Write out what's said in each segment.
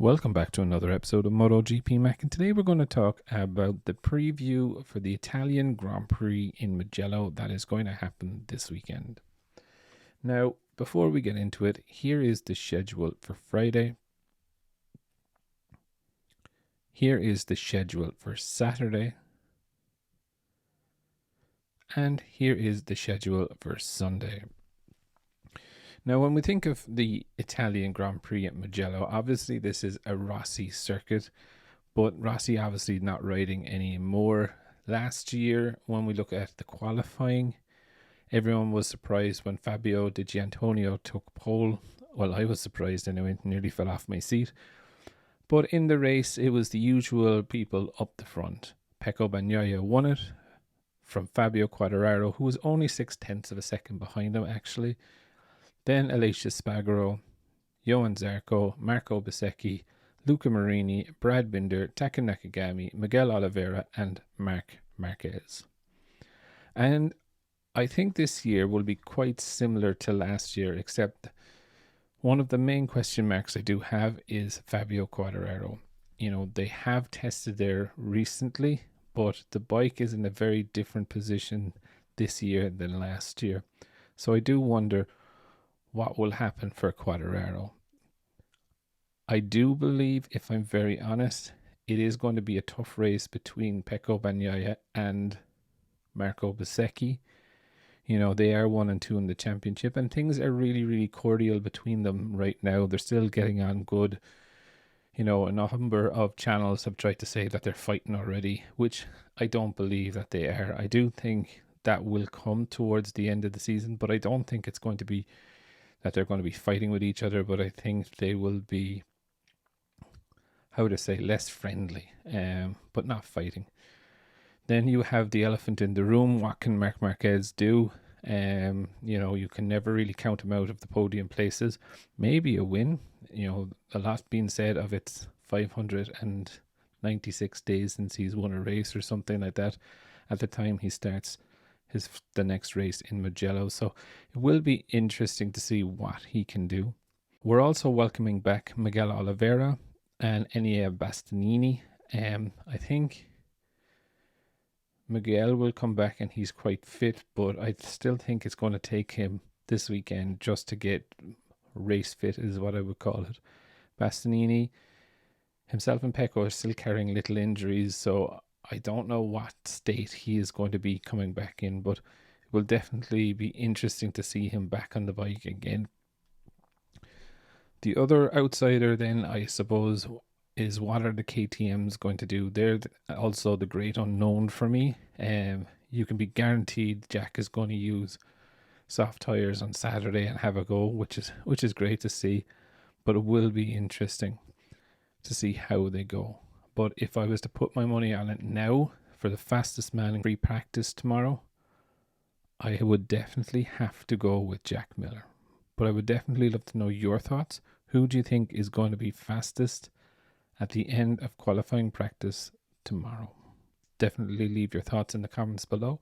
Welcome back to another episode of Motogp Mac, and today we're going to talk about the preview for the Italian Grand Prix in Mugello that is going to happen this weekend. Now, before we get into it, here is the schedule for Friday. Here is the schedule for Saturday. And here is the schedule for Sunday. Now, when we think of the Italian Grand Prix at Mugello, obviously this is a Rossi circuit, but Rossi obviously not riding anymore. Last year, when we look at the qualifying, everyone was surprised when Fabio Di Giannantonio took pole. Well, I was surprised anyway, nearly fell off my seat. But in the race, it was the usual people up the front. Pecco Bagnaia won it from Fabio Quartararo, who was only 0.6 of a second behind him actually. Then Aleix Espargaro, Johann Zarco, Marco Bezzecchi, Luca Marini, Brad Binder, Taka Nakagami, Miguel Oliveira and Marc Marquez. And I think this year will be quite similar to last year, except one of the main question marks I do have is Fabio Quartararo. You know, they have tested there recently, but the bike is in a very different position this year than last year. So I do wonder what will happen for Quartararo. I do believe, if I'm very honest, it is going to be a tough race between Pecco Bagnaia and Marco Bezzecchi. You know, they are 1 and 2 in the championship, and things are really cordial between them right now. They're still getting on good. You know, a number of channels have tried to say that they're fighting already, which I don't believe that they are. I do think that will come towards the end of the season, but I don't think it's going to be that they're going to be fighting with each other, but I think they will be, how to say, less friendly, but not fighting. Then you have the elephant in the room. What can Marc Marquez do? You know, you can never really count him out of the podium places. Maybe a win. You know, a lot being said of it's 596 days since he's won a race or something like that at the time he starts the next race in Mugello. So it will be interesting to see what he can do. We're also welcoming back Miguel Oliveira and Enea Bastianini. I think Miguel will come back and he's quite fit, but I still think it's going to take him this weekend just to get race fit, is what I would call it. Bastianini himself and Pecco are still carrying little injuries, so I don't know what state he is going to be coming back in, but it will definitely be interesting to see him back on the bike again. The other outsider then, I suppose, is what are the KTMs going to do? They're also the great unknown for me. You can be guaranteed Jack is going to use soft tires on Saturday and have a go, which is great to see, but it will be interesting to see how they go. But if I was to put my money on it now for the fastest man in free practice tomorrow, I would definitely have to go with Jack Miller. But I would definitely love to know your thoughts. Who do you think is going to be fastest at the end of qualifying practice tomorrow? Definitely leave your thoughts in the comments below,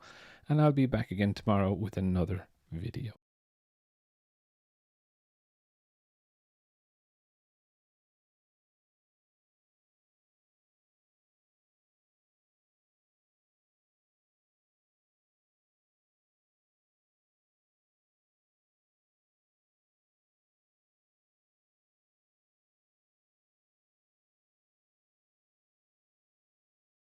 and I'll be back again tomorrow with another video.